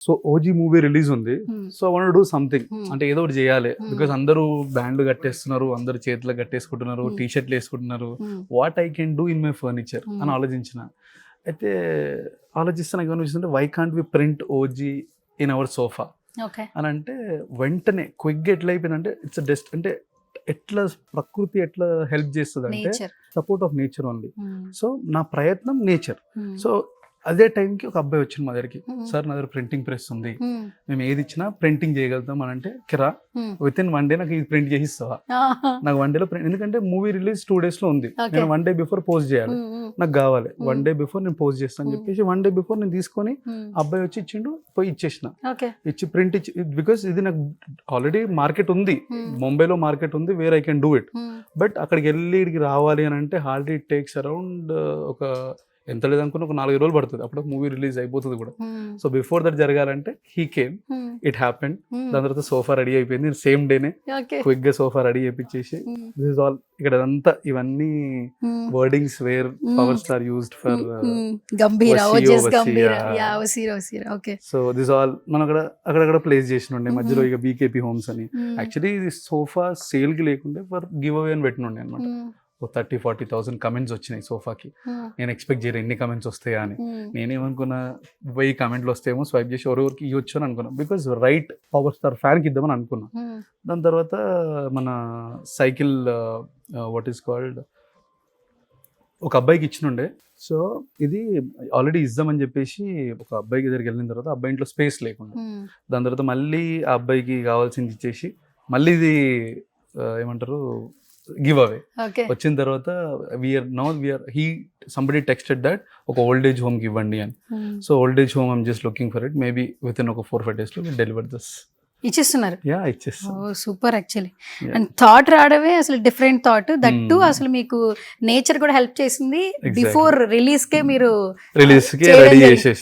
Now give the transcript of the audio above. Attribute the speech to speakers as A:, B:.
A: So OG movie release ఉంది. So I want do something, అంటే ఏదో ఒకటి చేయాలి. బికాస్ అందరూ బ్యాండ్లు కట్టేస్తున్నారు, అందరు చేతులకు కట్టేసుకుంటున్నారు, టీ షర్ట్లు వేసుకుంటున్నారు. What I can do in my furniture అని ఆలోచించిన. అయితే ఆలోచిస్తే నాకు ఏమనిపిస్తుంది, why can't we print OG in our sofa అని. అంటే వెంటనే క్విక్గా ఎట్లా అయిపోయిందంటే, ఇట్స్ జస్ట్ అంటే ఎట్లా ప్రకృతి ఎట్లా హెల్ప్ చేస్తుంది అంటే support of nature only. So నా ప్రయత్నం నేచర్. సో అదే టైంకి ఒక అబ్బాయి వచ్చింది మా దగ్గరికి, సార్ నా దగ్గర ప్రింటింగ్ ప్రెస్ ఉంది, మేము ఏది ఇచ్చినా ప్రింటింగ్ చేయగలుగుతాం అని. అంటే కిరా విత్ ఇన్ 1 day నాకు ఇది ప్రింట్ చేసి ఇస్తావా? నాకు 1 day లో ప్రింట్, ఎందుకంటే మూవీ రిలీజ్ 2 days లో ఉంది, నేను 1 day బిఫోర్ పోస్ట్ చేయాలి, నాకు కావాలి 1 day బిఫోర్ నేను పోస్ట్ చేస్తాను అని చెప్పేసి 1 day బిఫోర్ నేను తీసుకొని అబ్బాయి వచ్చి ఇచ్చిండు, పోయి ఇచ్చేసిన. ఇచ్చి ప్రింట్ ఇచ్చి, బికాస్ ఇది నాకు ఆల్రెడీ మార్కెట్ ఉంది, ముంబైలో మార్కెట్ ఉంది, where I can do it. But అక్కడికి వెళ్ళి ఇక్కడికి రావాలి అని అంటే హార్డ్లీ ఇట్ టేక్స్ అరౌండ్ ఒక ఎంత లేదనుకున్న ఒక 4 రోజులు పడుతుంది, అప్పుడు మూవీ రిలీజ్ అయిపోతుంది కూడా. సో బిఫోర్ దట్ జరగాలంటే హీ కేమ్, ఇట్ హ్యాపెండ్. దాని తర్వాత సోఫా రెడీ అయిపోయింది, సేమ్ డేనే క్విక్ గా సోఫా రెడీ అయిపించేసి, దిస్ ఇస్ ఆల్. ఇక్కడ అంతా ఇవన్నీ wordings where power star used for so this all మనం అక్కడక్కడ ప్లేస్ చేసినుండే మధ్యలో. ఇక బీకేపీ హోమ్స్ అని యాక్చువల్లీ ఇది సోఫా సేల్ కి లేకుండే ఫర్ గివ్ అవే అని పెట్టినుండే అనమాట. 30,000-40,000 కమెంట్స్ వచ్చినాయి సోఫాకి. నేను ఎక్స్పెక్ట్ చేయను ఎన్ని కమెంట్స్ వస్తాయా అని. నేనేమనుకున్నా 1000 కమెంట్లు వస్తేమో స్వైప్ చేసి ఎవరెవరికి ఇవ్వచ్చు అని అనుకున్నా, బికాజ్ రైట్ పవర్ స్టార్ ఫ్యాన్కి ఇద్దామని అనుకున్నా. దాని తర్వాత మన సైకిల్ వాట్ ఈస్ కాల్డ్ ఒక అబ్బాయికి ఇచ్చినుండే. సో ఇది ఆల్రెడీ ఇద్దామని చెప్పేసి ఒక అబ్బాయికి దగ్గరికి వెళ్ళిన తర్వాత అబ్బాయి ఇంట్లో స్పేస్ లేకుండా, దాని తర్వాత మళ్ళీ ఆ అబ్బాయికి కావాల్సింది ఇచ్చేసి మళ్ళీ ఇది ఏమంటారు గివ్ అవే వచ్చిన తర్వాత somebody texted that ఒక ఓల్డ్ ఏజ్ హోమ్ కి ఇవ్వండి అని. So old age home I'm just looking for it, maybe with in ఒక 4-5 days లో డెలివర్ దిస్
B: ఇచ్చేస్తున్నారు.
A: ఇచ్చేస్తాను.
B: Super actually. అండ్ థాట్ రావడమే అసలు డిఫరెంట్ థాట్, దట్టు అసలు మీకు నేచర్ కూడా హెల్ప్ చేసింది. బిఫోర్ రిలీజ్ కే మీరు
A: రిలీజ్ కి రెడీ చేసేసి